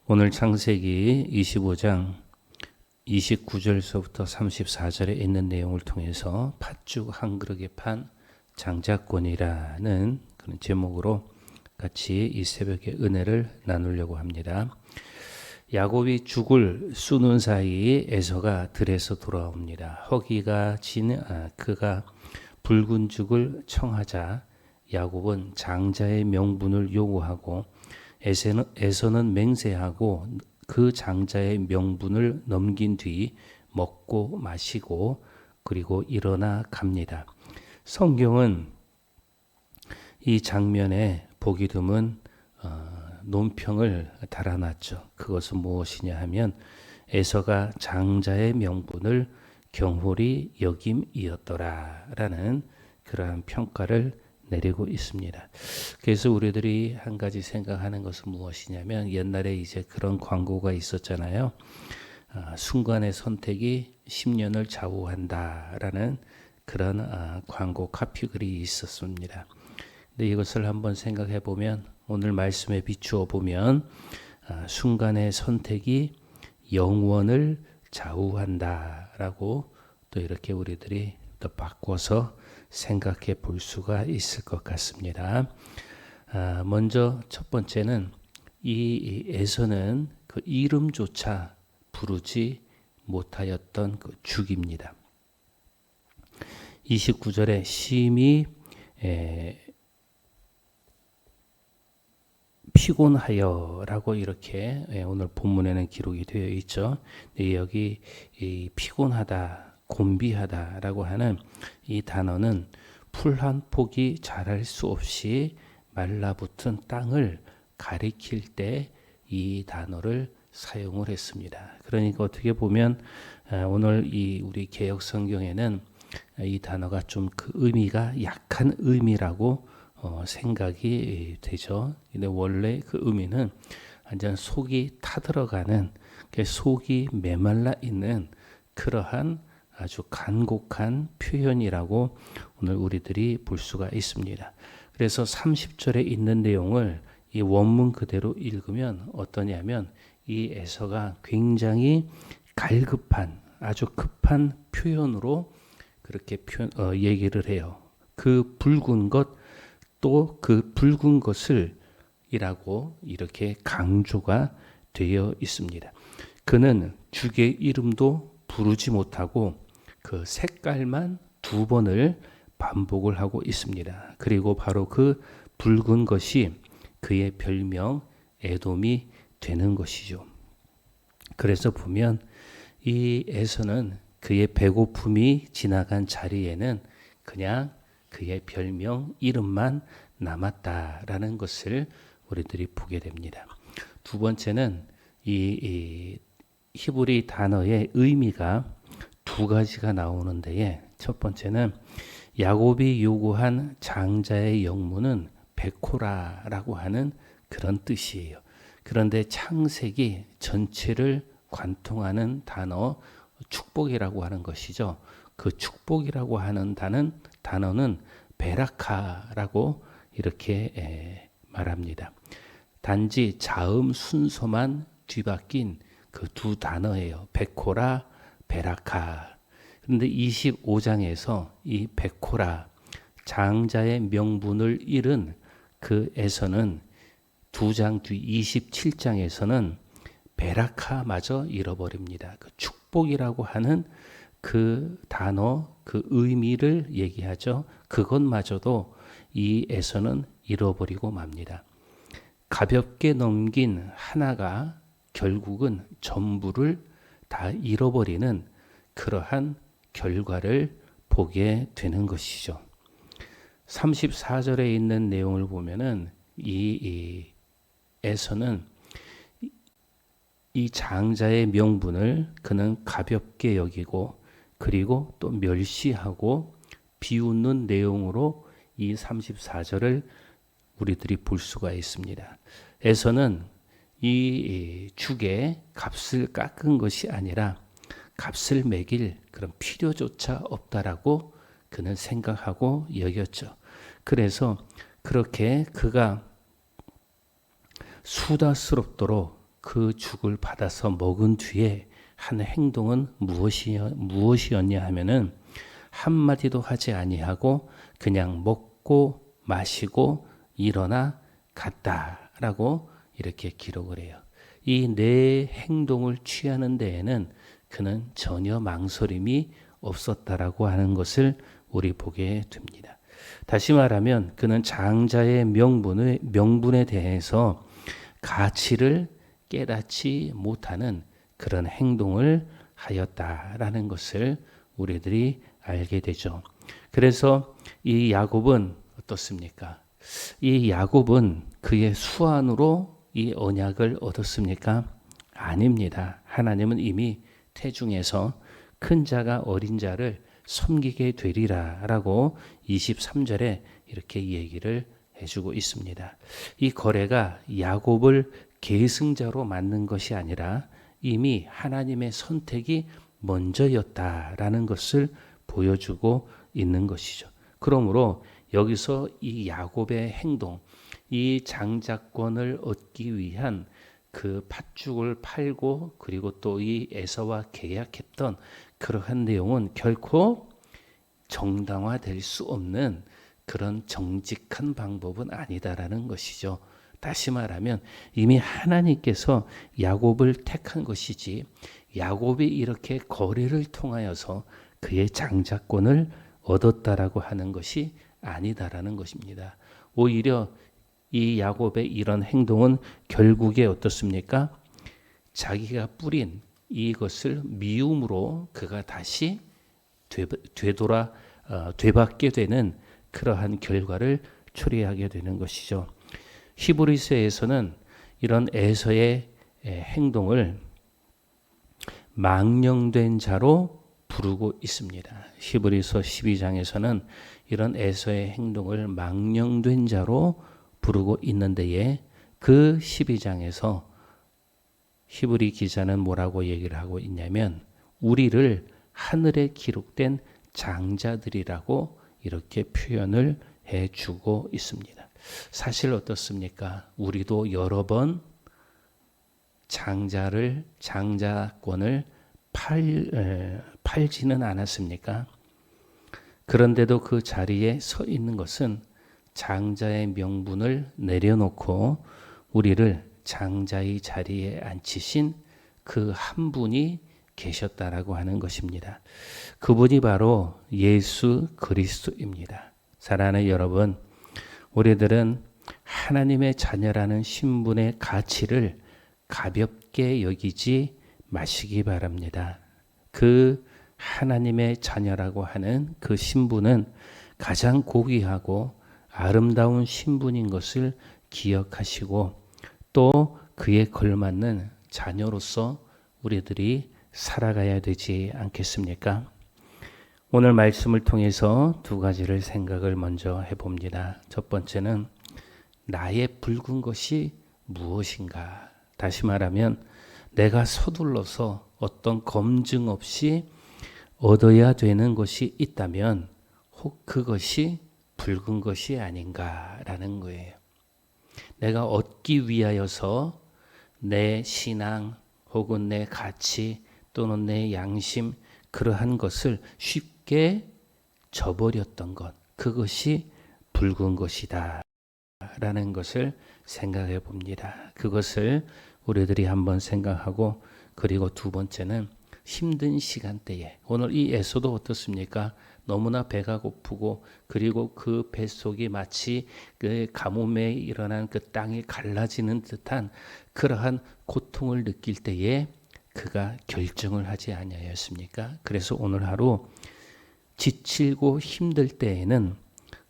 오늘 창세기 25장 29절서부터 34절에 있는 내용을 통해서 팥죽 한 그릇에 판 장자권이라는 그런 제목으로 같이 이 새벽에 은혜를 나누려고 합니다. 야곱이 죽을 쑤는 사이 에서가 들에서 돌아옵니다. 허기가 진 그가 붉은 죽을 청하자 야곱은 장자의 명분을 요구하고 에서는 맹세하고 그 장자의 명분을 넘긴 뒤 먹고 마시고 그리고 일어나 갑니다. 성경은 이 장면에 보기 드문 논평을 달아놨죠. 그것은 무엇이냐 하면 에서가 장자의 명분을 경홀히 여김이었더라라는 그러한 평가를 내리고 있습니다. 그래서 우리들이 한 가지 생각하는 것은 무엇이냐면 옛날에 이제 그런 광고가 있었잖아요. 순간의 선택이 10년을 좌우한다라는 그런 광고 카피글이 있었습니다. 근데 이것을 한번 생각해 보면 오늘 말씀에 비추어 보면 순간의 선택이 영원을 좌우한다라고 또 이렇게 우리들이 또 바꿔서 생각해 볼 수가 있을 것 같습니다. 먼저 첫 번째는 이 에서는 그 이름조차 부르지 못하였던 그 죽입니다. 29절에 심히 피곤하여라고 이렇게 오늘 본문에는 기록이 되어 있죠. 여기 이 피곤하다, 곤비하다라고 하는 이 단어는 풀 한 폭이 자랄 수 없이 말라붙은 땅을 가리킬 때 이 단어를 사용을 했습니다. 그러니까 어떻게 보면 오늘 이 우리 개역 성경에는 이 단어가 좀 그 의미가 약한 의미라고 생각이 되죠. 근데 원래 그 의미는 완전 속이 타들어가는, 속이 메말라 있는 그러한 아주 간곡한 표현이라고 오늘 우리들이 볼 수가 있습니다. 그래서 30절에 있는 내용을 이 원문 그대로 읽으면 어떠냐면 이 에서가 굉장히 갈급한, 아주 급한 표현으로 그렇게 얘기를 해요. 그 붉은 것, 또 그 붉은 것을 이라고 이렇게 강조가 되어 있습니다. 그는 죽의 이름도 부르지 못하고 그 색깔만 두 번을 반복을 하고 있습니다. 그리고 바로 그 붉은 것이 그의 별명 에돔이 되는 것이죠. 그래서 보면 이 에서는 그의 배고픔이 지나간 자리에는 그냥 그의 별명 이름만 남았다라는 것을 우리들이 보게 됩니다. 두 번째는 이 히브리 단어의 의미가 두 가지가 나오는데, 첫 번째는 야곱이 요구한 장자의 영문은 베코라라고 하는 그런 뜻이에요. 그런데 창세기 전체를 관통하는 단어 축복이라고 하는 것이죠. 그 축복이라고 하는 단어는 베라카라고 이렇게 말합니다. 단지 자음 순서만 뒤바뀐 그 두 단어예요. 베코라, 베라카. 그런데 25장에서 이 베코라, 장자의 명분을 잃은 그 에서는 두 장 뒤 27장에서는 베라카마저 잃어버립니다. 그 축복이라고 하는 그 단어, 그 의미를 얘기하죠. 그것마저도 이 에서는 잃어버리고 맙니다. 가볍게 넘긴 하나가 결국은 전부를 다 잃어버리는 그러한 결과를 보게 되는 것이죠. 34절에 있는 내용을 보면은 이 에서는 이 장자의 명분을 그는 가볍게 여기고 그리고 또 멸시하고 비웃는 내용으로 이 34절을 우리들이 볼 수가 있습니다. 에서는 이 죽의 값을 깎은 것이 아니라 값을 매길 그런 필요조차 없다라고 그는 생각하고 여겼죠. 그래서 그렇게 그가 수다스럽도록 그 죽을 받아서 먹은 뒤에 한 행동은 무엇이었냐 하면은 한마디도 하지 아니하고 그냥 먹고 마시고 일어나 갔다라고 이렇게 기록을 해요. 이 네 행동을 취하는 데에는 그는 전혀 망설임이 없었다라고 하는 것을 우리 보게 됩니다. 다시 말하면 그는 장자의 명분에 대해서 가치를 깨닫지 못하는 그런 행동을 하였다라는 것을 우리들이 알게 되죠. 그래서 이 야곱은 어떻습니까? 이 야곱은 그의 수완으로 이 언약을 얻었습니까? 아닙니다. 하나님은 이미 태중에서 큰 자가 어린 자를 섬기게 되리라라고 23절에 이렇게 얘기를 해주고 있습니다. 이 거래가 야곱을 계승자로 만든 것이 아니라 이미 하나님의 선택이 먼저였다라는 것을 보여주고 있는 것이죠. 그러므로 여기서 이 야곱의 행동, 이 장자권을 얻기 위한 그 팥죽을 팔고 그리고 또 이 에서와 계약했던 그러한 내용은 결코 정당화될 수 없는 그런 정직한 방법은 아니다라는 것이죠. 다시 말하면 이미 하나님께서 야곱을 택한 것이지 야곱이 이렇게 거래를 통하여서 그의 장자권을 얻었다라고 하는 것이 아니다라는 것입니다. 오히려 이 야곱의 이런 행동은 결국에 어떻습니까? 자기가 뿌린 이것을 미움으로 그가 다시 되받게 되는 그러한 결과를 초래하게 되는 것이죠. 히브리서에서는 이런 에서의 행동을 망령된 자로 부르고 있습니다. 히브리서 12장에서는 이런 에서의 행동을 망령된 자로 부르고 있는데에 그 12장에서 히브리 기자는 뭐라고 얘기를 하고 있냐면 우리를 하늘에 기록된 장자들이라고 이렇게 표현을 해주고 있습니다. 사실 어떻습니까? 우리도 여러 번 장자권을 팔지는 않았습니까? 그런데도 그 자리에 서 있는 것은 장자의 명분을 내려놓고 우리를 장자의 자리에 앉히신 그 한 분이 계셨다라고 하는 것입니다. 그분이 바로 예수 그리스도입니다. 사랑하는 여러분, 우리들은 하나님의 자녀라는 신분의 가치를 가볍게 여기지 마시기 바랍니다. 그 하나님의 자녀라고 하는 그 신분은 가장 고귀하고 아름다운 신분인 것을 기억하시고 또 그에 걸맞는 자녀로서 우리들이 살아가야 되지 않겠습니까? 오늘 말씀을 통해서 두 가지를 생각을 먼저 해봅니다. 첫 번째는 나의 붉은 것이 무엇인가? 다시 말하면 내가 서둘러서 어떤 검증 없이 얻어야 되는 것이 있다면 혹 그것이 붉은 것이 아닌가라는 거예요. 내가 얻기 위하여서 내 신앙 혹은 내 가치 또는 내 양심 그러한 것을 쉽게 저버렸던 것, 그것이 붉은 것이다 라는 것을 생각해 봅니다. 그것을 우리들이 한번 생각하고 그리고 두 번째는 힘든 시간대에 오늘 이 에서도 어떻습니까? 너무나 배가 고프고 그리고 그 뱃속이 마치 그 가뭄에 일어난 그 땅이 갈라지는 듯한 그러한 고통을 느낄 때에 그가 결정을 하지 아니하였습니까? 그래서 오늘 하루 지치고 힘들 때에는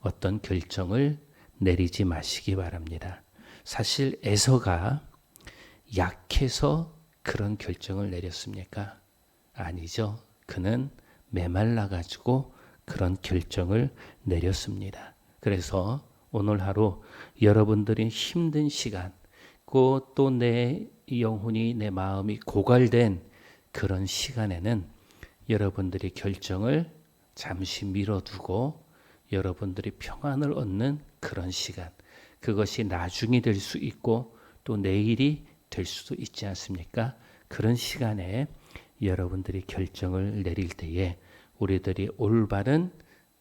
어떤 결정을 내리지 마시기 바랍니다. 사실 에서가 약해서 그런 결정을 내렸습니까? 아니죠. 그는 메말라 가지고 그런 결정을 내렸습니다. 그래서 오늘 하루 여러분들이 힘든 시간, 또 내 영혼이 내 마음이 고갈된 그런 시간에는 여러분들이 결정을 잠시 미뤄두고 여러분들이 평안을 얻는 그런 시간, 그것이 나중이 될 수 있고 또 내일이 될 수도 있지 않습니까? 그런 시간에 여러분들이 결정을 내릴 때에 우리들이 올바른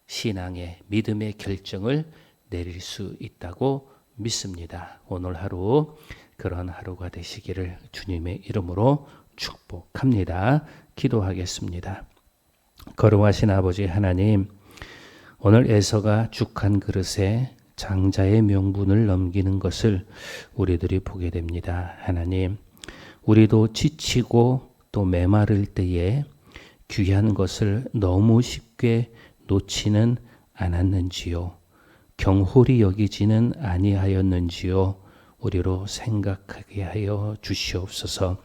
신앙의 믿음의 결정을 내릴 수 있다고 믿습니다. 오늘 하루 그런 하루가 되시기를 주님의 이름으로 축복합니다. 기도하겠습니다. 거룩하신 아버지 하나님, 오늘 에서가 죽 한 그릇에 장자의 명분을 넘기는 것을 우리들이 보게 됩니다. 하나님, 우리도 지치고 또 메마를 때에 귀한 것을 너무 쉽게 놓지는 않았는지요. 경홀히 여기지는 아니하였는지요. 우리로 생각하게 하여 주시옵소서.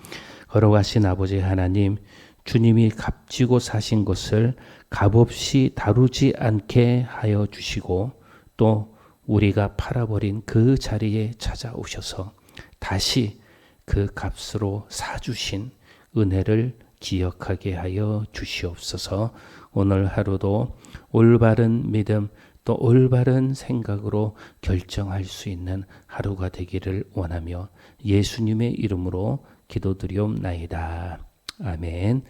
걸어가신 아버지 하나님, 주님이 값지고 사신 것을 값없이 다루지 않게 하여 주시고 또 우리가 팔아버린 그 자리에 찾아오셔서 다시 그 값으로 사주신 은혜를 기억하게 하여 주시옵소서. 오늘 하루도 올바른 믿음 또 올바른 생각으로 결정할 수 있는 하루가 되기를 원하며 예수님의 이름으로 기도드리옵나이다. 아멘.